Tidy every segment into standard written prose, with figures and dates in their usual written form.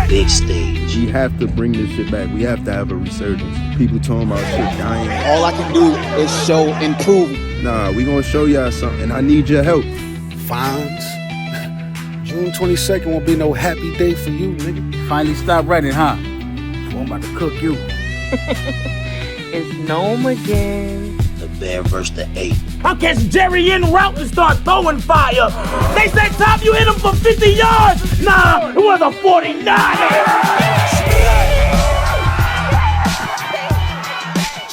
big stage. We have to bring this shit back. We have to have a resurgence. People talking about shit dying. All I can do is show improvement. Nah, we gonna show y'all something. I need your help. Fonz, June 22nd won't be no happy day for you, nigga. Finally stop writing, huh? Well, I'm about to cook you. It's Nome again. The bear versus the ape. I'll catch Jerry en route and start throwing fire. They said, Tom, you hit him for 50 yards. Nah, it was a 49.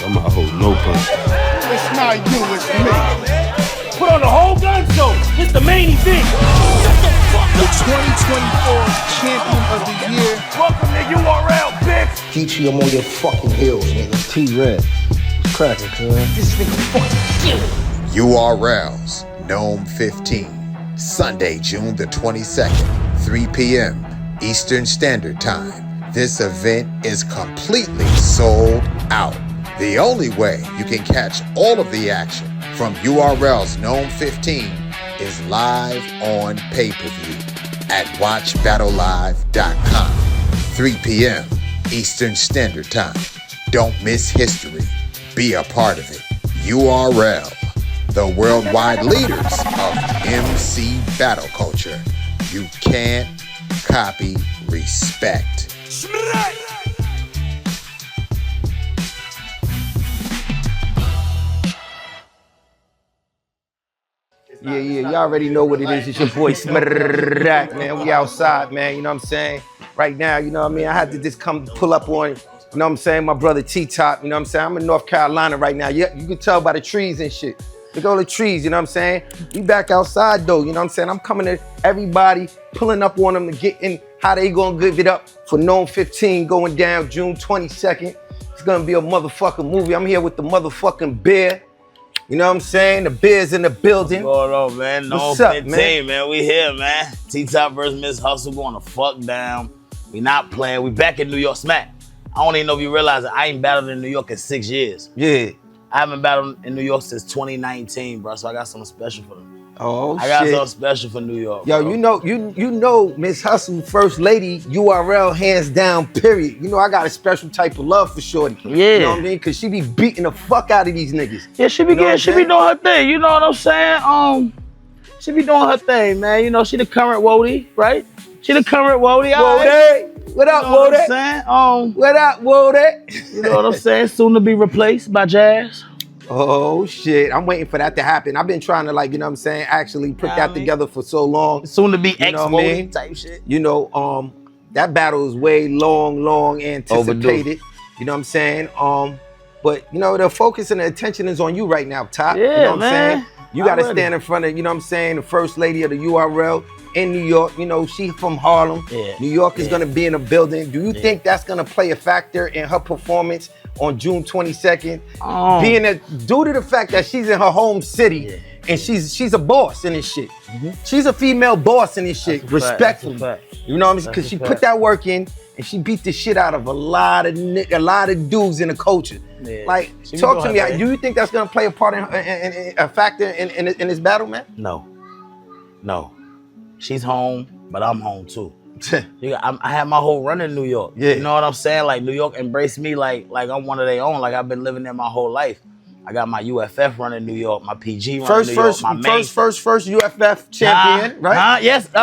I'm out hold no punch. It's not you, it's me. Put on the whole gun show. It's the main event. The 2024 champion of the year. Welcome to URL, bitch. Geechi, I'm on your fucking heels, nigga. T-Red. Cracking, cuz. This nigga fucking kill. URL's Nome 15, Sunday, June the 22nd, 3 p.m. Eastern Standard Time. This event is completely sold out. The only way you can catch all of the action from URL's Nome 15 is live on pay-per-view at watchbattlelive.com, 3 p.m. Eastern Standard Time. Don't miss history. Be a part of it. URL, the worldwide leaders of MC battle culture. You can't copy respect. Yeah, y'all already know what it is. It's your boy Smirrak, man. We outside, man, you know what I'm saying? Right now, you know what I mean? I had to just come pull up on, you know what I'm saying? My brother T-Top, you know what I'm saying? I'm in North Carolina right now. You can tell by the trees and shit. Look at all the trees, you know what I'm saying? We back outside though, you know what I'm saying? I'm coming to everybody, pulling up on them to get in how they gonna give it up for Nome 15 going down June 22nd. It's gonna be a motherfucking movie. I'm here with the motherfucking bear. You know what I'm saying? The bear's in the building. What's going on, man? What's Nome up, 15, man? We here, man. T-Top versus Miss Hustle going to fuck down. We not playing. We back in New York Smack. I don't even know if you realize that I ain't battled in New York in 6 years. Yeah. I haven't battled in New York since 2019, bro. So I got something special for them. Oh, I got shit. something special for New York. Yo, bro. you know Miss Hustle, first lady, URL, hands down, period. You know I got a special type of love for Shorty. Yeah. You know what I mean? Cause she be beating the fuck out of these niggas. Yeah, she be You know what I'm she be saying? doing her thing. You know what I'm saying? She be doing her thing, man. You know, she the current Wody, right? She the current Wody. Wody, what up, You know what I'm Wody? saying? What up, Wody? You know what I'm saying? Soon to be replaced by Jazz. Oh shit, I'm waiting for that to happen. I've been trying to, like, you know what I'm saying, actually put that together for so long. Soon to be You know what I ex-Wody mean? type shit. You know, that battle is way long anticipated. Overdue. You know what I'm saying? But you know, the focus and the attention is on you right now, Top. Yeah, you know what man. I'm saying? You gotta I'm ready. stand in front of, you know what I'm saying, the first lady of the URL in New York. You know, she from Harlem. Yeah. New York is gonna be in the building. Do you think that's gonna play a factor in her performance on June 22nd? Due to the fact that she's in her home city and she's a boss in this shit. She's a female boss in this shit, respectfully. You know what I'm saying? Because she put that work in and she beat the shit out of a lot of dudes in the culture. Yeah. Like, She be talk to doing me. her thing. Do you think that's gonna play a part in a factor in this battle, man? No. She's home, but I'm home too. I had my whole run in New York. Yeah. You know what I'm saying? Like, New York embraced me like I'm one of their own. Like, I've been living there my whole life. I got my UFF run in New York, my PG run in New York, my main. First UFF champion, right? Yes, the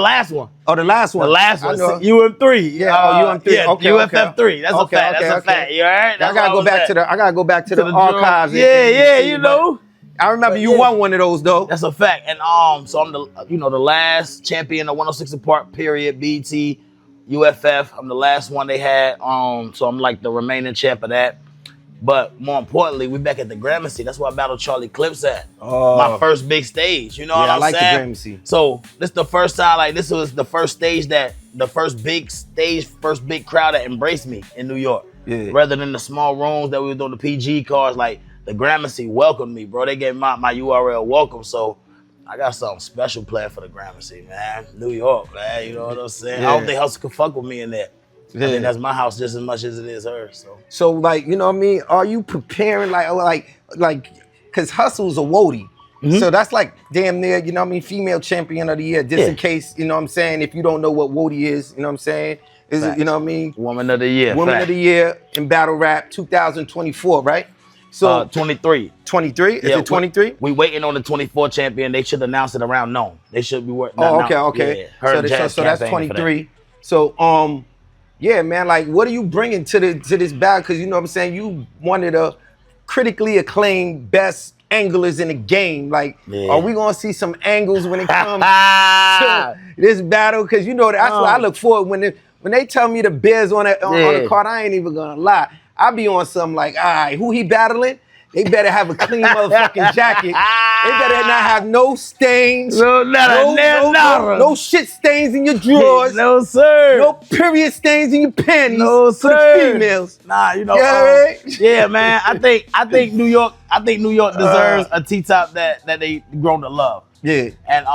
last one. Oh, the last one. The last I one, know. UM3. Yeah, UM3. Yeah, Okay, UFF 3. That's a fact. Okay, That's a fact. You all right? I gotta go back to the drum. archives. Yeah, and you see, know. I remember you won one of those though. That's a fact. And so I'm the last champion of 106 apart period, BT, UFF. I'm the last one they had. So I'm like the remaining champ of that. But more importantly, we back at the Gramercy. That's where I battled Charlie Clips at. My first big stage. You know what I'm saying? I like the Gramercy. So this the first time, like this was the first stage first big crowd that embraced me in New York. Yeah. Rather than the small rooms that we were doing the PG cars, like the Gramercy welcomed me, bro. They gave my URL welcome. So I got something special planned for the Gramercy, man. New York, man. You know what I'm saying? Yeah. I don't think Hustle could fuck with me in there. I think that's my house just as much as it is hers. So like, you know what I mean? Are you preparing like, cause Hustle's a Wody. So that's like damn near, you know what I mean, female champion of the year, just in case, you know what I'm saying, if you don't know what Woody is, you know what I'm saying? Is it, you know what I mean? Woman of the year. Woman of the year in battle rap 2024, right? So 23. 23? Is it 23? We waiting on the 24 champion. They should announce it around Nome. They should be working. Oh, okay. Yeah, so that's 23. So yeah, man, like what are you bringing to this battle? Because you know what I'm saying, you one of the critically acclaimed best anglers in the game. Like, are we gonna see some angles when it comes to this battle? Because you know that's what I look forward when they tell me the Bears on the card. I ain't even gonna lie. I be on something like, all right, who he battling? They better have a clean motherfucking jacket. They better not have no stains. No shit stains in your drawers. No, sir. No period stains in your panties. No, sir. For the females. Nah, you know. Right? Yeah, man. I think New York deserves a T-top that they grown to love. Yeah. And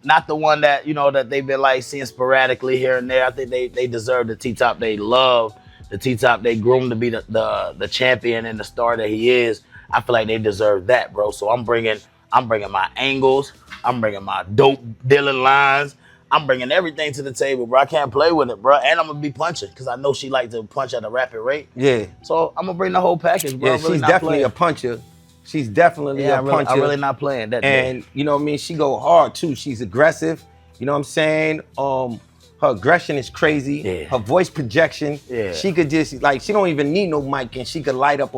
not the one that, you know, that they've been like seeing sporadically here and there. I think they deserve the T-top they love. The T-top they groomed to be the champion and the star that he is. I feel like they deserve that, bro. So I'm bringing my angles. I'm bringing my dope dealing lines. I'm bringing everything to the table, bro. I can't play with it, bro. And I'm gonna be punching because I know she likes to punch at a rapid rate. Yeah. So I'm gonna bring the whole package, bro. Yeah, she's definitely a puncher. She's definitely a puncher. I'm really not playing that. And you know what I mean? She go hard too. She's aggressive. You know what I'm saying? Her aggression is crazy. Yeah. Her voice projection. Yeah. She could just like she don't even need no mic and she could light up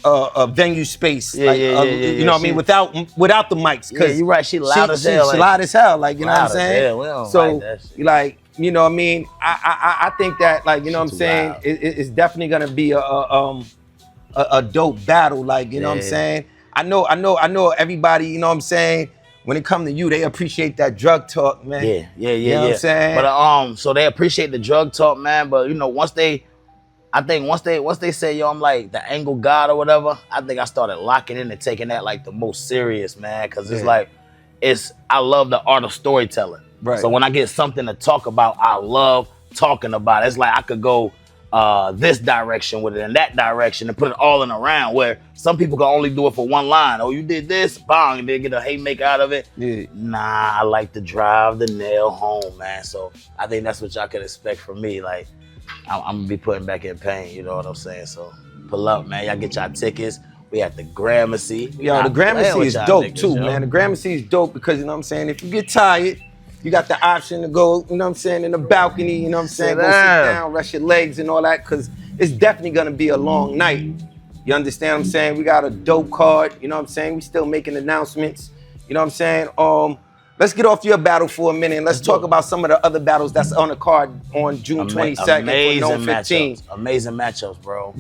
a venue space. You know what I mean? Without the mics. Yeah, you're right. She loud as hell. She loud as hell. Like, you know what I'm saying? We don't So like that shit. like, you know what I mean? I think that like, you know what I'm saying? It's definitely gonna be a dope battle. Like, you know what I'm saying? I know everybody, you know what I'm saying? When it come to you, they appreciate that drug talk, man. Yeah. You know what I'm saying? But so they appreciate the drug talk, man. But you know, once they say, yo, I'm like the angle god or whatever, I think I started locking in and taking that like the most serious, man. Cause it's like, I love the art of storytelling. Right. So when I get something to talk about, I love talking about it. It's like I could go this direction with it and that direction and put it all in a round where some people can only do it for one line. Oh, you did this, bang, and then get a haymaker out of it. Yeah. Nah, I like to drive the nail home, man. So I think that's what y'all can expect from me. Like, I'm gonna be putting back in pain, you know what I'm saying? So pull up, man. Y'all get y'all tickets. We at the Gramercy. Yo, the Gramercy is dope too, man. The Gramercy is dope because, you know what I'm saying, if you get tired, you got the option to go, you know what I'm saying, in the balcony, you know what I'm saying, go sit down, rest your legs and all that, because it's definitely gonna be a long night. You understand what I'm saying? We got a dope card, you know what I'm saying? We still making announcements, you know what I'm saying? Let's get off your battle for a minute and let's talk about some of the other battles that's on the card on June 22nd for Nome 15. Amazing matchups, bro.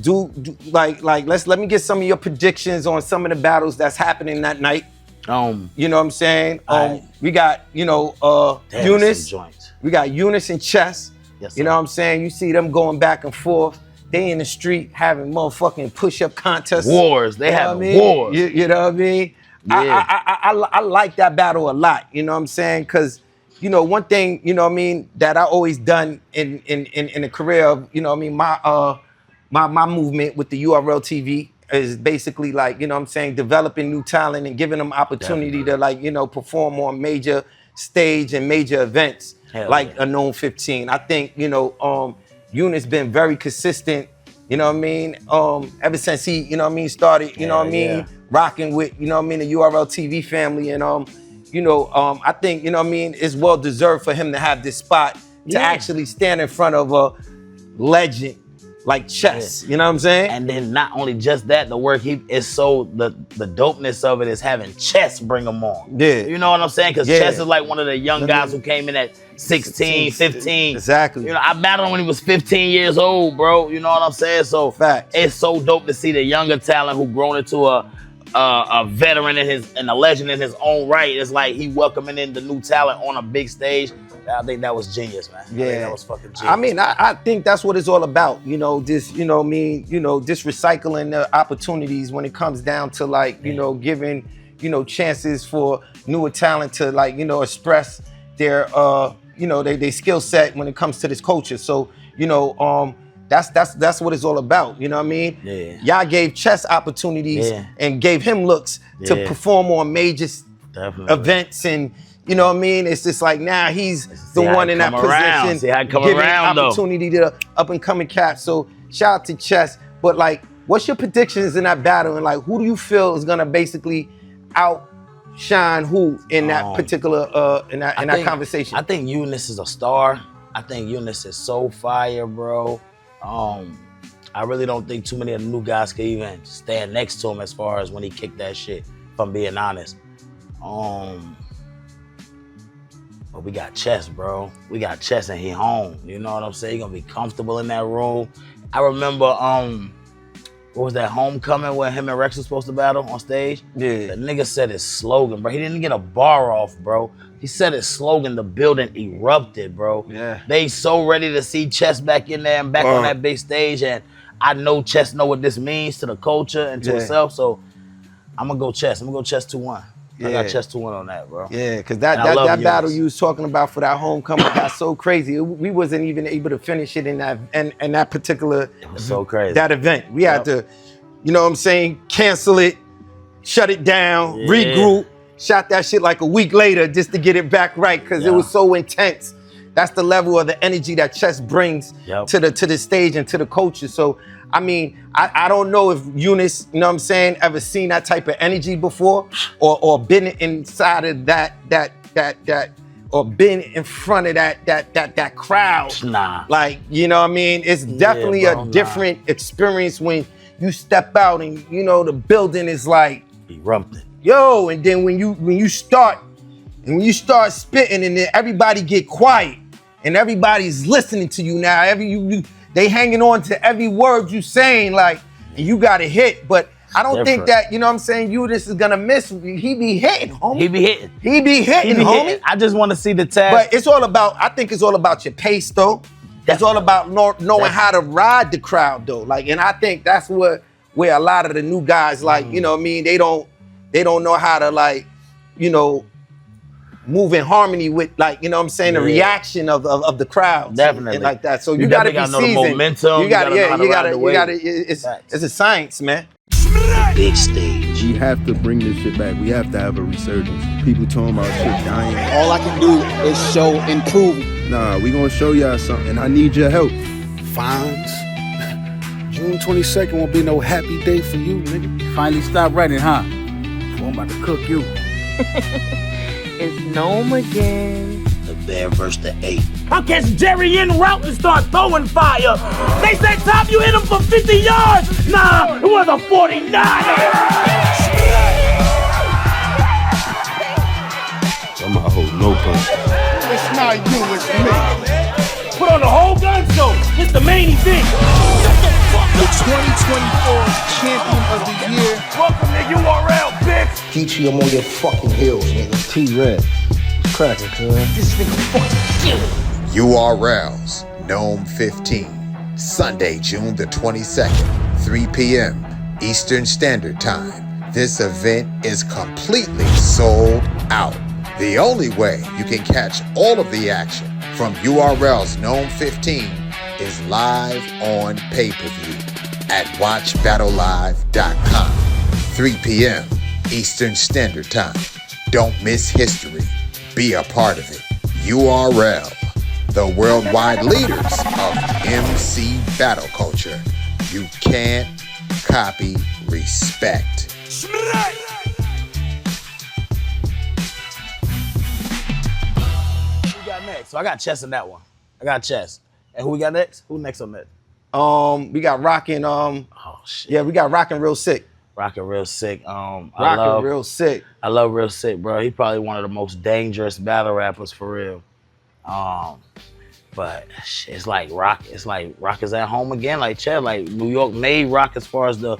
Let me get some of your predictions on some of the battles that's happening that night. You know what I'm saying? We got, you know, Unus. We got Unus and Chess. Yes, you know what I'm saying? You see them going back and forth. They in the street having motherfucking push-up contests. Wars. They have wars. You know what I mean? Yeah. I like that battle a lot. You know what I'm saying? Because, you know, one thing, you know what I mean, that I always done in the career of, you know what I mean, my movement with the Urltv is basically like, you know what I'm saying, developing new talent and giving them opportunity to like, you know, perform on major stage and major events a Nome 15. I think, you know, Unus been very consistent, you know what I mean, ever since he, you know what I mean, started, you know what I mean, rocking with, you know what I mean, the Urltv family. And, you know, I think, you know what I mean, it's well deserved for him to have this spot to actually stand in front of a legend like Chess, you know what I'm saying? And then not only just that, the work the dopeness of it is having Chess bring him on. Yeah. You know what I'm saying? Because Chess is like one of the young guys who came in at 16, 15. Exactly. You know, I battled him when he was 15 years old, bro. You know what I'm saying? So it's so dope to see the younger talent who grown into a veteran and a legend in his own right. It's like he welcoming in the new talent on a big stage. I think that was genius, man. Yeah. I think that was fucking genius. I mean, I think that's what it's all about. You know, just, you know, just recycling the opportunities when it comes down to like, you know, giving, you know, chances for newer talent to like, you know, express their, you know, they skill set when it comes to this culture. So, you know, that's what it's all about. You know what I mean? Yeah. Y'all gave Chess opportunities and gave him looks to perform on major events, and you know what I mean? It's just like now he's the one in that position, giving opportunity to up and coming cats. So shout out to Chess. But like, what's your predictions in that battle, and like, who do you feel is gonna basically outshine who in that particular in that conversation? I think Unus is a star. I think Unus is so fire, bro. I really don't think too many of the new guys can even stand next to him as far as when he kicked that shit, if I'm being honest. But we got Chess, bro. We got Chess and he home. You know what I'm saying? He gonna be comfortable in that room. I remember, what was that, Homecoming where him and Rex was supposed to battle on stage? Yeah. The nigga said his slogan, bro. He didn't get a bar off, bro. He said his slogan, the building erupted, bro. Yeah. They so ready to see Chess back in there and back on that big stage, and I know Chess know what this means to the culture and to himself, so I'm gonna go Chess. I'm gonna go Chess 2-1. I got Chess 2-1 on that, bro. Yeah, because that battle you was talking about for that homecoming got so crazy. We wasn't even able to finish it in that particular it was so crazy. That event. We had to, you know what I'm saying, cancel it, shut it down, regroup, shot that shit like a week later just to get it back right because it was so intense. That's the level of the energy that Chess brings to the stage and to the culture. So I mean, I don't know if Unus, you know what I'm saying, ever seen that type of energy before or been inside of that or been in front of that crowd. Nah. Like, you know what I mean? It's definitely a different experience when you step out and, you know, the building is like erupting. Yo, and then when you start spitting and then everybody get quiet and everybody's listening to you now. They hanging on to every word you saying, like, and you got a hit. But I don't think that, you know what I'm saying, Unus is gonna miss. He be hitting, homie. He be hitting. Homie. I just want to see the tag. But I think it's all about your pace, though. It's all about knowing how to ride the crowd, though. Like, and I think that's where a lot of the new guys, like, you know what I mean, they don't know how to, like, you know, move in harmony with, like, you know what I'm saying, the reaction of the crowd. Definitely. And like that. So you gotta be seasoned. Know the momentum. You gotta, it's a science, man. Big stage. We have to bring this shit back. We have to have a resurgence. People talking about shit dying. All I can do is show improvement. Nah, we gonna show y'all something, and I need your help. Fonz, June 22nd won't be no happy day for you, nigga. Finally stopped writing, huh? Boy, I'm about to cook you. It's Nome again. The bear versus the ape. I'll catch Jerry en route and start throwing fire. They said, Tom, you hit him for 50 yards. Nah, it was a 49. I'm gonna hold no punch. It's not you, it's me. Put on the whole gun show. It's the main event. The 2024 champion of the year. Welcome to URL, bitch. Geechi, I'm on your fucking heels, nigga. T-Red. Cracking, cuz. This nigga fucking URL's Nome 15, Sunday, June the 22nd, 3 p.m. Eastern Standard Time. This event is completely sold out. The only way you can catch all of the action from URL's Nome 15 is live on pay-per-view at watchbattlelive.com. 3 p.m. Eastern Standard Time. Don't miss history. Be a part of it. URL, the worldwide leaders of MC battle culture. You can't copy respect. Who got next? So I got Chess in that one. I got Chess. And who we got next? Who next on that? We got Rockin'. Oh shit. Yeah, we got Rockin' Real Sikh. Rockin' Real Sikh. Real Sikh. I love Real Sikh, bro. He probably one of the most dangerous battle rappers for real. But shit, it's like Rock is at home again. Like Chad, like New York made Rock as far as the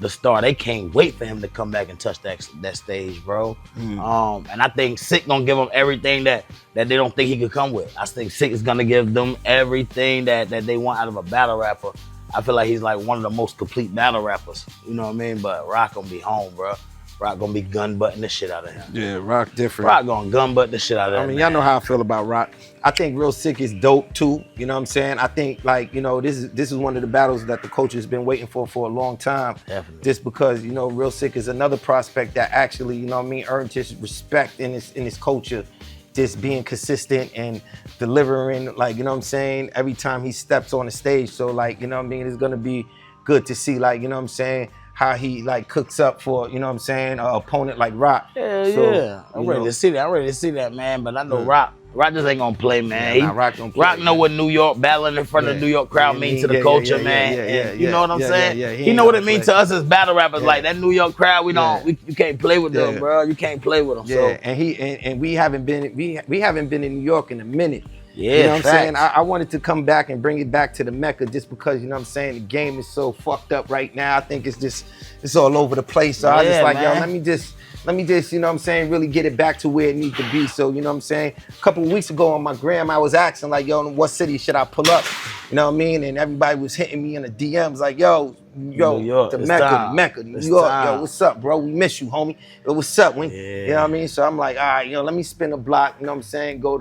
star. They can't wait for him to come back and touch that stage, bro. And I think Sikh gonna give him everything that they don't think he could come with. I think Sikh is gonna give them everything that they want out of a battle rapper. I feel like he's like one of the most complete battle rappers. You know what I mean? But Rock gonna be home, bro. Roc gonna be gun butting the shit out of him. Yeah, Roc different. Roc gonna gun butt the shit out of him. I mean, y'all know how I feel about Roc. I think Real Sikh is dope too. You know what I'm saying? I think like, you know, this is one of the battles that the coach has been waiting for a long time. Definitely. Just because, you know, Real Sikh is another prospect that actually, you know what I mean, earned his respect in his culture. Just being consistent and delivering, like, you know what I'm saying, every time he steps on the stage. So like, you know what I mean, it's gonna be good to see, like, you know what I'm saying, how he like cooks up for, you know what I'm saying, an opponent like Roc. Yeah, So, yeah. I'm ready to see that. I'm ready to see that, man. But I know Roc just ain't gonna play, man. Yeah, Roc don't play. Roc know what New York battling in front of the New York crowd means to the culture, man. And you know what I'm saying? He know what it means to us as battle rappers. Like that New York crowd, you can't play with them, bro. You can't play with them. Yeah, So. and we haven't been in New York in a minute. Yeah, you know what I'm facts. saying? I wanted to come back and bring it back to the Mecca just because, you know what I'm saying, the game is so fucked up right now. I think it's all over the place. So I was just like, yo, let me just, you know what I'm saying, really get it back to where it needs to be. So, you know what I'm saying? A couple of weeks ago on my gram, I was asking like, yo, what city should I pull up? You know what I mean? And everybody was hitting me in the DMs like, yo, New York, the it's Mecca, time. New It's York, time. yo, what's up, bro? We miss you, homie. Yo, what's up? You know what I mean? So I'm like, all right, you know, let me spin a block, you know what I'm saying? Go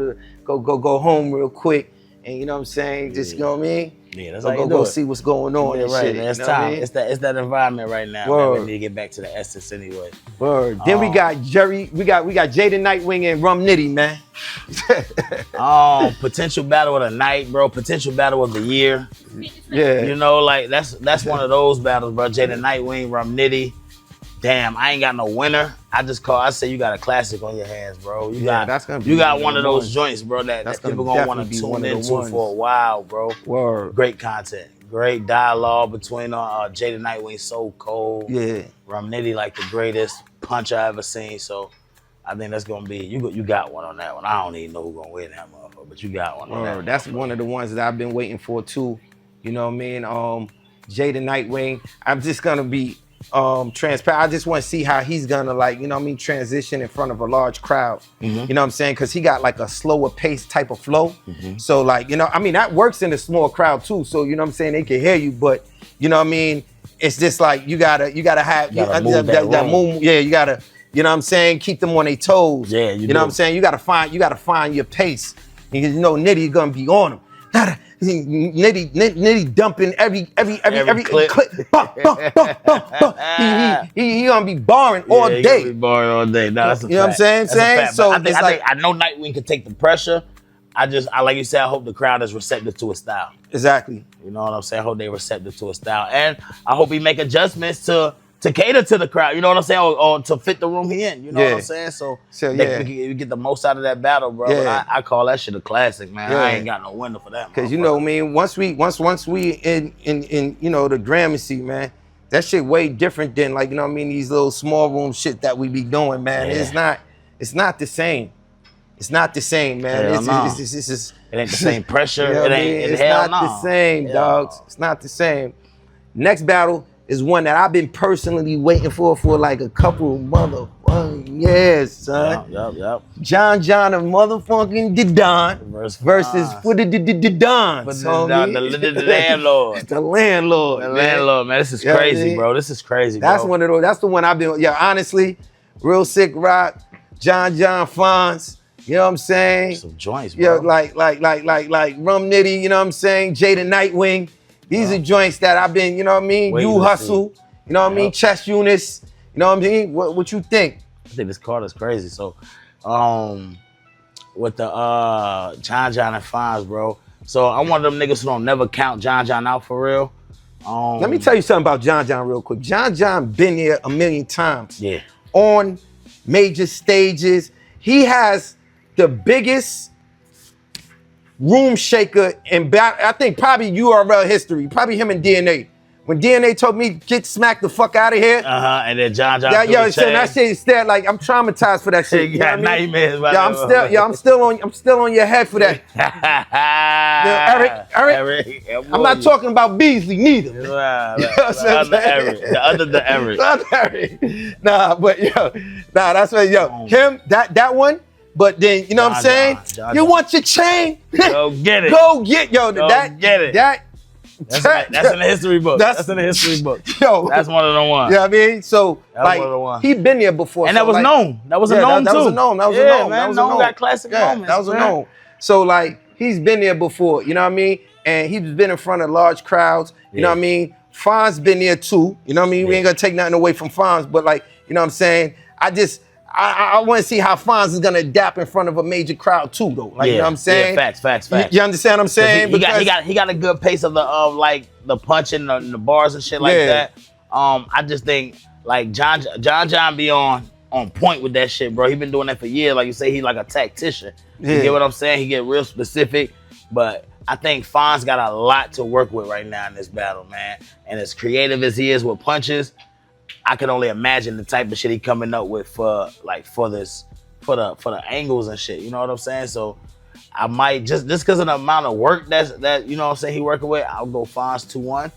home real quick. And you know what I'm saying? Just, you know what I mean? Yeah, that's how you do go it. see what's going on. Yeah, and right, shit, man. It's you know what I time. mean? It's that environment right now. Man. We need to get back to the essence anyway. Word. Then we got Jey the Nite and Rum Nitty, man. Potential battle of the night, bro. Potential battle of the year. Yeah. You know, like that's one of those battles, bro. Jey the Nite, Rum Nitty. Damn, I ain't got no winner. I say you got a classic on your hands, bro. You got one of those joints, bro, that people gonna want to tune into for a while, bro. Word. Great content. Great dialogue between Jey the Nite, so cold. Yeah. Rum Nitty, like the greatest punch I ever seen. So I think that's gonna be you got one on that one. I don't even know who's gonna win that motherfucker, but you got one on that one. That's one of the ones that I've been waiting for too. You know what I mean? Jey the Nite. I'm just gonna be transparent. I just want to see how he's gonna, like, you know what I mean, transition in front of a large crowd. You know what I'm saying? Because he got like a slower pace type of flow. So like, you know, I mean, that works in a small crowd too. So you know what I'm saying, they can hear you, but you know what I mean, it's just like you gotta have that move. Yeah, you gotta, you know what I'm saying, keep them on their toes. Yeah, you know what I'm saying? You gotta find your pace. Because you know Nitty gonna be on him. Nitty dumping every clip. He gonna be barring all day. He gonna be barring all day. No, that's a fact. You know what I'm saying? So I think I know Nightwing can take the pressure. I like you said, I hope the crowd is receptive to his style. Exactly. You know what I'm saying? I hope they receptive to his style, and I hope he make adjustments to cater to the crowd. You know what I'm saying? Or to fit the room he in. You know what I'm saying? So we get the most out of that battle, bro. Yeah. I call that shit a classic, man. Yeah. I ain't got no winner for that. Cause you know, man, once we in you know the Gramercy, man, that shit way different than, like, you know what I mean, these little small room shit that we be doing, man. Yeah. It's not the same. It's not the same, man. Hell no. It ain't the same pressure. You know what I mean? It's not the same, dogs. It's not the same. Next battle is one that I've been personally waiting for like a couple of motherfucking years, son. Yep. John and motherfucking Didon versus for the Dons. The landlord. The landlord. The landlord, man. This is crazy, bro. This is crazy, bro. That's one of those. That's the one I've been. Yeah, honestly, Real Sikh Roc, John Fonz. You know what I'm saying? Some joints, bro. Yeah, like Rum Nitty. You know what I'm saying? Jey the Nite. These are joints that I've been, you know what I mean? You Hustle, you know what I mean? Chess Unus, you know what I mean? What you think? I think this card is crazy. So, with the John and Fonz, bro. So I'm one of them niggas who don't never count John out for real. Let me tell you something about John real quick. John been here a million times. Yeah. On major stages. He has the biggest room shaker in I think probably URL history, probably him and DNA. When DNA told me get smacked the fuck out of here, and then John, so that shit is still like I'm traumatized for that shit. You got nightmares. I'm still on your head for that. Eric. I'm not talking about Beasley neither. The other Eric. Nah, but that's what him that one. But then, you know what I'm saying? You want your chain? Go get it. Go get, get it. That's in the history book. That's in the history book. Yo, that's one of the ones. Yeah, you know what I mean, so That's like one of the ones. he been there before, And so that was like, known. That was a known that too. was a known. That was a Yeah, known. man, That was a known known. got classic moments, That was a man. known. So like he's been there before, you know what I mean? And he's been in front of large crowds, you know what I mean? Fonz been there too, you know what I mean? We ain't gonna take nothing away from Fonz, but like, you know what I'm saying? I want to see how Fonz is gonna adapt in front of a major crowd too, though. Like, you know what I'm saying? Yeah, facts. You understand what I'm saying? He got a good pace of like the punching and the bars and shit like that. I just think like John be on point with that shit, bro. He been doing that for years. Like you say, he like a tactician. You get what I'm saying? He get real specific, but I think Fonz got a lot to work with right now in this battle, man. And as creative as he is with punches, I can only imagine the type of shit he coming up with for the angles and shit. You know what I'm saying? So I might just because of the amount of work that you know what I'm saying he working with, I'll go Fonz 2-1.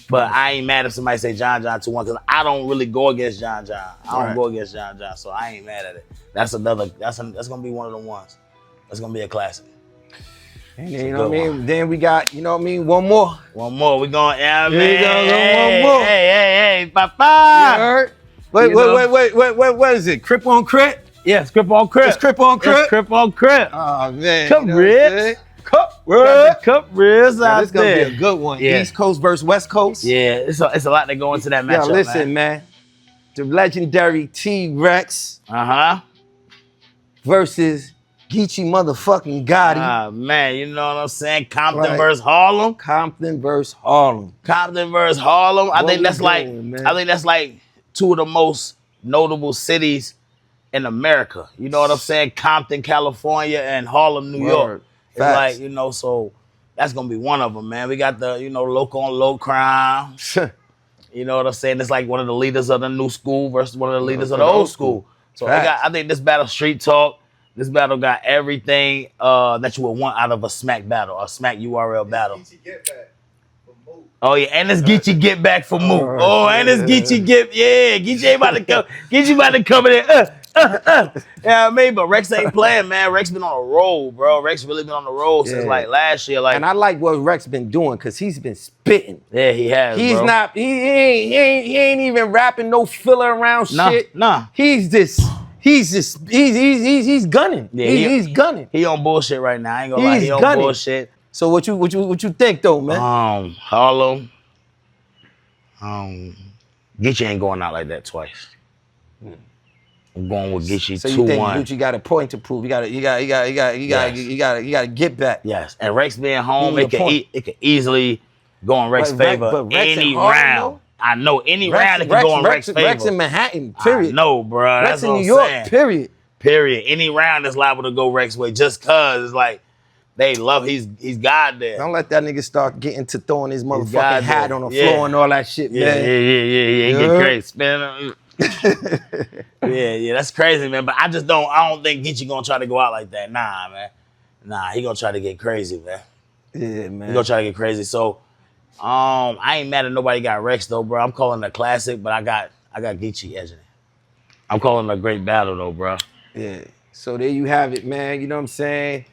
But I ain't mad if somebody say John 2-1 because I don't really go against John. I don't go against John, so I ain't mad at it. That's gonna be one of the ones. That's gonna be a classic. And then, you know what I mean? Then we got, you know what I mean, one more. One more. We going, yeah, man. We gonna go one more. Hey, papa. You heard? Wait, what is it? Crip on Crip? Yeah, it's Crip on Crip. It's Crip on Crip? It's Crip on Crip. Oh, man. Cup ribs. Cup ribs out This gonna there. be a good one. Yeah. East Coast versus West Coast. Yeah, it's a lot that go into that matchup, Yo, listen, man. The legendary Tay Roc versus Geechi motherfucking Gotti. Ah, man, you know what I'm saying? Compton versus Harlem. Compton versus Harlem. I think that's like two of the most notable cities in America. You know what I'm saying? Compton, California, and Harlem, New York. It's like, you know, so that's gonna be one of them, man. We got the, you know, local on low crime. You know what I'm saying? It's like one of the leaders of the new school versus one of the leaders of the old school. So I think this battle street talk. This battle got everything that you would want out of a smack battle, a smack URL battle. Oh yeah, and it's Geechi get back for Mook. And it's Geechi get, Geechi about to come. Geechi about to come in there. Yeah, I mean, but Rex ain't playing, man. Rex been on a roll, bro. Rex really been on the roll since like last year. Like, and I like what Rex been doing because he's been spitting. Yeah, he has. He's bro. not. He ain't even rapping no filler around shit. Nah. He's gunning. Yeah, he's gunning. He on bullshit right now. I ain't gonna lie. He on gunning. bullshit. So what you think though, man? Harlem. Geechi ain't going out like that twice. I'm going with Geechi 2-1. So you think Geechi got a point to prove? You got to get back. Yes, and Rex being home, it could easily go in Rex's favor but Rex any Harlem, round. though? I know any round it can go in Rex's favor. Rex in Manhattan, period. No, bro. Rex That's in what New I'm York, saying. period. Any round is liable to go Rex's way just cause it's like they love he's God there. Don't let that nigga start getting to throwing his motherfucking hat on the floor and all that shit, man. Yeah. Get crazy, man. Yeah, that's crazy, man. But I don't think Geechi gonna try to go out like that. Nah, man. Nah, he gonna try to get crazy, man. Yeah, man. He gonna try to get crazy. So, I ain't mad at nobody got Rex though, bro. I'm calling it a classic, but I got Geechi edging it. I'm calling it a great battle though, bro. Yeah. So there you have it, man. You know what I'm saying?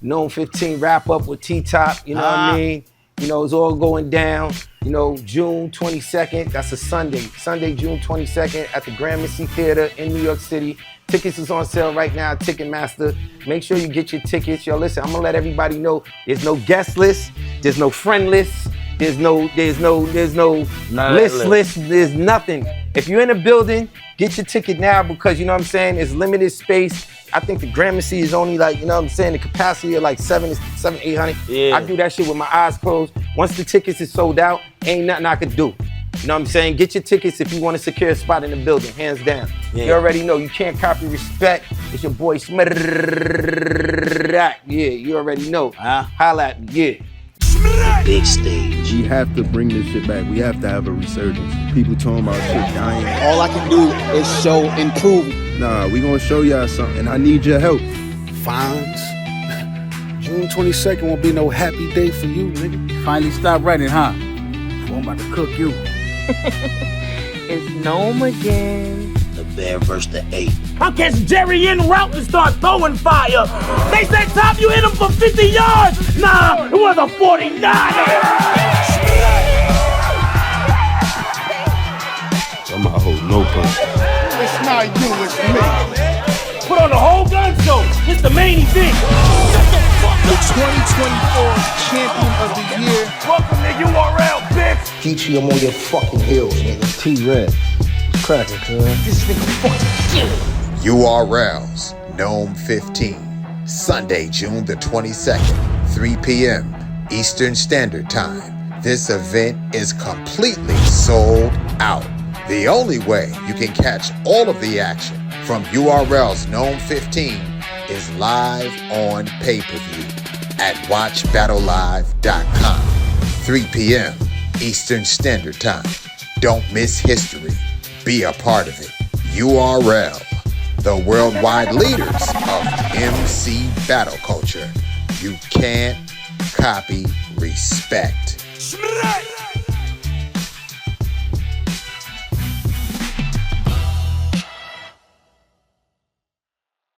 Nome 15 wrap up with T-Top. You know what I mean? You know, it's all going down. You know, June 22nd. That's a Sunday. Sunday, June 22nd at the Gramercy Theater in New York City. Tickets is on sale right now, Ticketmaster. Make sure you get your tickets. Yo, listen, I'm gonna let everybody know there's no guest list, there's no friend list, there's no list, there's nothing. If you're in a building, get your ticket now because you know what I'm saying, it's limited space. I think the Gramercy is only like, you know what I'm saying, the capacity of like 800. Yeah. I do that shit with my eyes closed. Once the tickets is sold out, ain't nothing I could do. You know what I'm saying? Get your tickets if you want to secure a spot in the building, hands down. Yeah. You already know, you can't copy respect. It's your boy Smirrak. Yeah, you already know. Holla at me, yeah. Big stage. We have to bring this shit back. We have to have a resurgence. People talking about shit dying. All I can do is show improvement. Nah, we gonna show y'all something. I need your help. Fonz. June 22nd won't be no happy day for you, nigga. Finally stop running, huh? Boy, I'm about to cook you. It's Nome again. The bear versus the ape. I'll catch Jerry en route and start throwing fire. They said, Tom, you hit him for 50 yards. Nah, it was a 49er. no person. It's not you, it's me. Put on the whole gun show. It's the main event. The 2024 champion of the year. Welcome to URL, bitch. Geechi, I'm on your fucking heels, nigga. T-Red. Cracking, cuz. This nigga fucking you. URLs, Nome 15, Sunday, June the 22nd, 3 p.m. Eastern Standard Time. This event is completely sold out. The only way you can catch all of the action from URL's Nome 15 is live on pay-per-view at watchbattlelive.com, 3 p.m. Eastern Standard Time. Don't miss history. Be a part of it. URL, the worldwide leaders of MC battle culture. You can't copy respect.